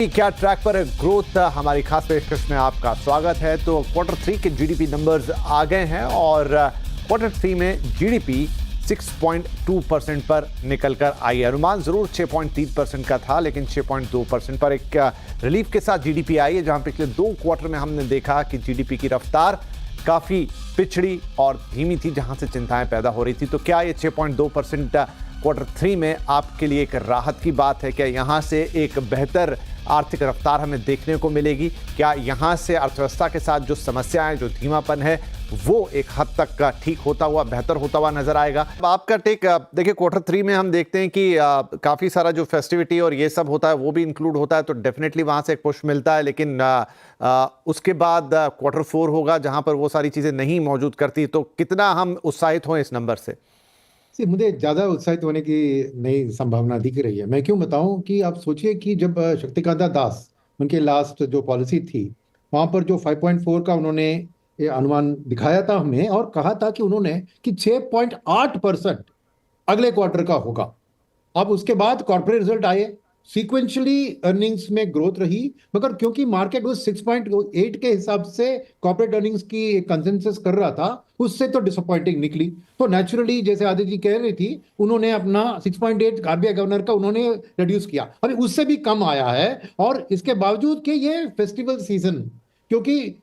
क्या ट्रैक पर है ग्रोथ, हमारी खास पेशकश में आपका स्वागत है। तो क्वार्टर 3 के जीडीपी नंबर्स आ गए हैं और क्वार्टर 3 में जीडीपी 6.2% पर निकलकर आई है। अनुमान जरूर 6.3% का था, लेकिन 6.2% पर एक रिलीफ के साथ जीडीपी आई है, जहां पिछले 2 क्वार्टर में हमने देखा कि जीडीपी की रफ्तार काफी पिछड़ी और धीमी थी, जहां से चिंताएं पैदा हो रही थी। तो क्या ये 6.2% क्वार्टर 3 में आपके लिए एक राहत की बात है? क्या यहां से एक बेहतर आर्थिक रफ्तार हमें देखने को मिलेगी? क्या यहां से अर्थव्यवस्था के साथ जो समस्याएं, जो धीमापन है, वो एक हद तक ठीक होता हुआ, बेहतर होता हुआ नजर आएगा? अब आपका टेक, देखिए क्वार्टर 3 में हम देखते हैं कि काफी सारा जो फेस्टिविटी और ये सब होता है वो भी इंक्लूड होता है, तो डेफिनेटली वहां से एक पुश मिलता है। लेकिन उसके बाद क्वार्टर 4 होगा, जहां पर वो सारी चीजें नहीं मौजूद करती। तो कितना हम उत्साहित हों इस नंबर से? मुझे ज्यादा उत्साहित होने की नई संभावना दिख रही है। मैं क्यों बताऊं कि आप सोचिए कि जब शक्तिकांता दास उनके लास्ट जो पॉलिसी थी, वहां पर जो 5.4 का उन्होंने ये अनुमान दिखाया था हमें, और कहा था कि उन्होंने कि 6.8% अगले क्वार्टर का होगा। अब उसके बाद कॉर्पोरेट रिजल्ट आए, सीक्वेंशियली अर्निंग्स में ग्रोथ रही, मगर क्योंकि मार्केट उस 6.8 के हिसाब से कॉर्पोरेट अर्निंग्स की कंसेंसस कर रहा था, उससे तो डिसअपॉइंटिंग निकली। तो नेचुरली, जैसे आदित्य जी कह रही थी, उन्होंने अपना 6.8 आरबीआई गवर्नर का उन्होंने रिड्यूस किया, अभी उससे भी कम आया है। और इसके बावजूद कि ये फेस्टिवल सीजन, क्योंकि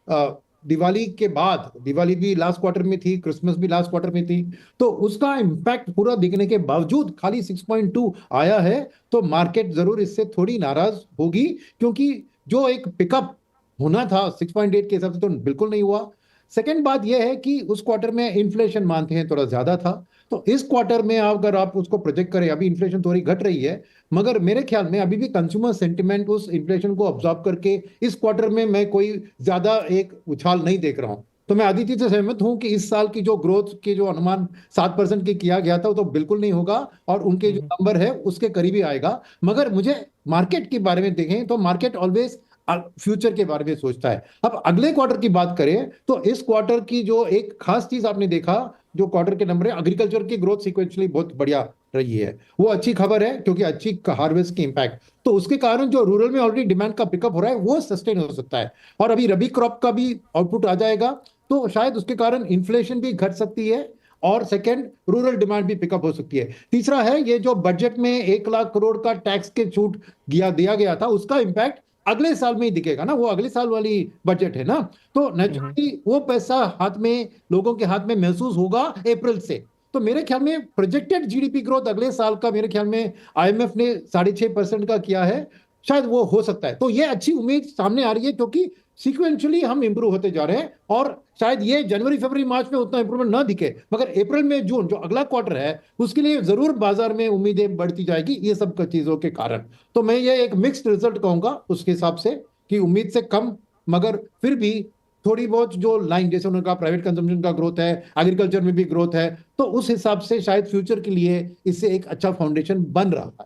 दिवाली के बाद, दिवाली भी लास्ट क्वार्टर में थी, क्रिसमस भी लास्ट क्वार्टर में थी, तो उसका इंपैक्ट पूरा दिखने के बावजूद खाली 6.2 आया है। तो मार्केट जरूर इससे थोड़ी नाराज होगी, क्योंकि जो एक पिकअप होना था 6.8 के हिसाब से तो बिल्कुल नहीं हुआ। सेकेंड बात यह है कि उस क्वार्टर में इन्फ्लेशन मानते हैं थोड़ा ज्यादा था, तो इस क्वार्टर में अगर आप उसको प्रोजेक्ट करें, अभी इन्फ्लेशन थोड़ी घट रही है, मगर मेरे ख्याल में अभी भी कंज्यूमर सेंटिमेंट उस इन्फ्लेशन को ऑब्जॉर्व करके इस क्वार्टर में मैं कोई ज्यादा एक उछाल नहीं देख रहा हूं। तो मैं आदित्य से सहमत हूं कि इस साल की जो ग्रोथ के जो अनुमान 7% की किया गया था, वो तो बिल्कुल नहीं होगा, और उनके जो नंबर है उसके करीब ही आएगा। मगर मुझे मार्केट के बारे में देखें तो मार्केट ऑलवेज फ्यूचर के बारे में सोचता है। अब अगले क्वार्टर की बात करें तो इस क्वार्टर की जो एक खास चीज आपने देखा, जो क्वार्टर के नंबर है, एग्रीकल्चर की ग्रोथ सीक्वेंशियली बहुत बढ़िया रही है। वो अच्छी खबर है, क्योंकि अच्छी हार्वेस्ट की इंपैक्ट, तो उसके कारण जो रूरल में ऑलरेडी डिमांड का पिकअप हो रहा है वो सस्टेन हो सकता है। और अभी रबी क्रॉप का भी आउटपुट आ जाएगा, तो शायद उसके कारण इन्फ्लेशन भी घट सकती है, और सेकंड, रूरल डिमांड भी पिकअप हो सकती है। तीसरा है, ये जो बजट में 1 लाख करोड़ का टैक्स के छूट दिया गया था, उसका इंपैक्ट अगले साल में ही दिखेगा ना, वो अगले साल वाली बजट है ना। तो नेचुरली वो पैसा हाथ में, लोगों के हाथ में महसूस होगा अप्रैल से। तो मेरे ख्याल में प्रोजेक्टेड जीडीपी ग्रोथ अगले साल का, मेरे ख्याल में आईएमएफ ने 6.5% का किया है, शायद वो हो सकता है। तो ये अच्छी उम्मीद सामने आ रही है, क्योंकि सीक्वेंशियली हम इंप्रूव होते जा रहे हैं, और शायद ये जनवरी फरवरी मार्च में उतना इंप्रूवमेंट ना दिखे, मगर अप्रैल में जून जो अगला क्वार्टर है, उसके लिए जरूर बाजार में उम्मीदें बढ़ती जाएगी, ये सब चीजों के कारण। तो मैं ये एक मिक्स्ड रिजल्ट कहूंगा उसके हिसाब से, कि उम्मीद से कम, मगर फिर भी थोड़ी बहुत जो लाइन, जैसे उन्होंने कहा प्राइवेट कंजम्पशन का ग्रोथ है, एग्रीकल्चर में भी ग्रोथ है, तो उस हिसाब से शायद फ्यूचर के लिए इससे एक अच्छा फाउंडेशन बन रहा है।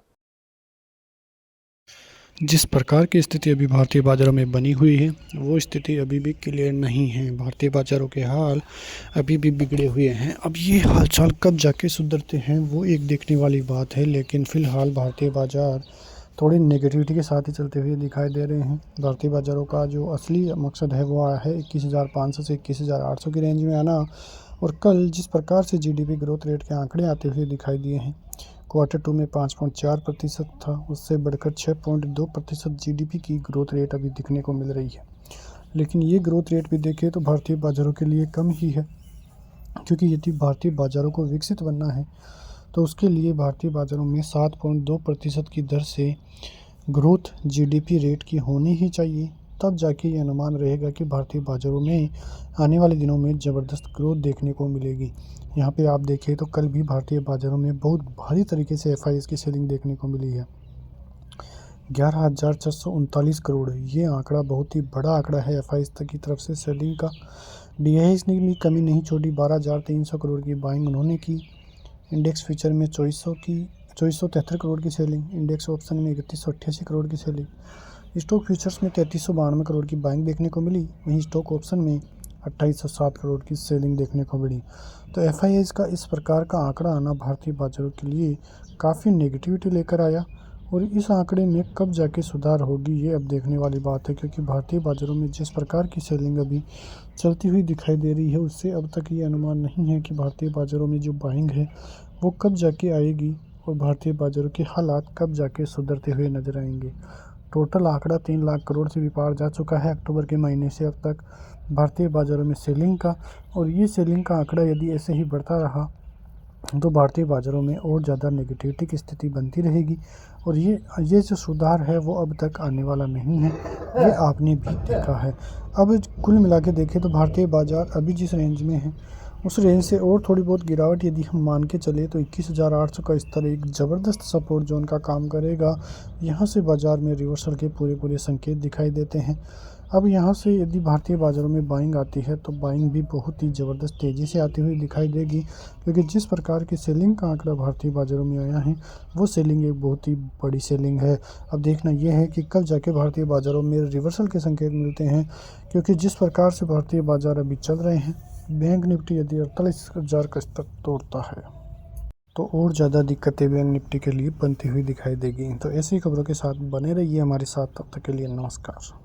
जिस प्रकार की स्थिति अभी भारतीय बाज़ारों में बनी हुई है, वो स्थिति अभी भी क्लियर नहीं है। भारतीय बाज़ारों के हाल अभी भी बिगड़े हुए हैं। अब ये हालचाल कब जाके सुधरते हैं, वो एक देखने वाली बात है। लेकिन फ़िलहाल भारतीय बाज़ार थोड़ी नेगेटिविटी के साथ ही चलते हुए दिखाई दे रहे हैं। भारतीय बाज़ारों का जो असली मकसद है वो है 21,500 से 21,800 की रेंज में आना। और कल जिस प्रकार से जीडीपी ग्रोथ रेट के आंकड़े आते हुए दिखाई दिए हैं, क्वार्टर 2 में 5.4% था, उससे बढ़कर 6.2% जीडीपी की ग्रोथ रेट अभी दिखने को मिल रही है। लेकिन ये ग्रोथ रेट भी देखें तो भारतीय बाज़ारों के लिए कम ही है, क्योंकि यदि भारतीय बाज़ारों को विकसित बनना है तो उसके लिए भारतीय बाज़ारों में 7.2% की दर से ग्रोथ जीडीपी रेट की होनी ही चाहिए। तब जाके ये अनुमान रहेगा कि भारतीय बाज़ारों में आने वाले दिनों में ज़बरदस्त ग्रोथ देखने को मिलेगी। यहाँ पे आप देखें तो कल भी भारतीय बाज़ारों में बहुत भारी तरीके से एफआईएस की सेलिंग देखने को मिली है। 11,439 करोड़, ये आंकड़ा बहुत ही बड़ा आंकड़ा है एफआईएस की तरफ से सेलिंग का। डीआईएस ने भी कमी नहीं छोड़ी, 12,300 करोड़ की बाइंग उन्होंने की। इंडेक्स फ्यूचर में 2473 करोड़ की सेलिंग, इंडेक्स ऑप्शन में 3188 करोड़ की सेलिंग, स्टॉक फ्यूचर्स में 3392 करोड़ की बाइंग देखने को मिली। वहीं स्टॉक ऑप्शन में 2807 करोड़ की सेलिंग देखने को मिली। तो एफआईआईज का इस प्रकार का आंकड़ा आना भारतीय बाजारों के लिए काफ़ी नेगेटिविटी लेकर आया, और इस आंकड़े में कब जाके सुधार होगी ये अब देखने वाली बात है, क्योंकि भारतीय बाज़ारों में जिस प्रकार की सेलिंग अभी चलती हुई दिखाई दे रही है उससे अब तक ये अनुमान नहीं है कि भारतीय बाज़ारों में जो बाइंग है वो कब जाके आएगी और भारतीय बाज़ारों के हालात कब जाके सुधरते हुए नजर आएंगे। टोटल आंकड़ा 3 लाख करोड़ से भी पार जा चुका है अक्टूबर के महीने से अब तक भारतीय बाज़ारों में सेलिंग का, और ये सेलिंग का आंकड़ा यदि ऐसे ही बढ़ता रहा तो भारतीय बाज़ारों में और ज़्यादा नेगेटिविटी की स्थिति बनती रहेगी। और ये जो सुधार है वो अब तक आने वाला नहीं है, ये आपने भी देखा है। अब कुल मिला के देखें तो भारतीय बाज़ार अभी जिस रेंज में है उस रेंज से और थोड़ी बहुत गिरावट यदि हम मान के चले तो 21,800 का स्तर एक ज़बरदस्त सपोर्ट जोन का काम करेगा। यहाँ से बाज़ार में रिवर्सल के पूरे संकेत दिखाई देते हैं। अब यहाँ से यदि भारतीय बाज़ारों में बाइंग आती है तो बाइंग भी बहुत ही ज़बरदस्त तेज़ी से आती हुई दिखाई देगी, क्योंकि जिस प्रकार की सेलिंग का आंकड़ा भारतीय बाज़ारों में आया है वो सेलिंग एक बहुत ही बड़ी सेलिंग है। अब देखना यह है कि कब जाके भारतीय बाज़ारों में रिवर्सल के संकेत मिलते हैं, क्योंकि जिस प्रकार से भारतीय बाज़ार अभी चल रहे हैं, बैंक निफ्टी यदि 48,000 का स्तर तोड़ता है तो और ज़्यादा दिक्कतें बैंक निफ्टी के लिए बनती हुई दिखाई देगी। तो ऐसी खबरों के साथ बने रहिए हमारे साथ, तब तक के लिए नमस्कार।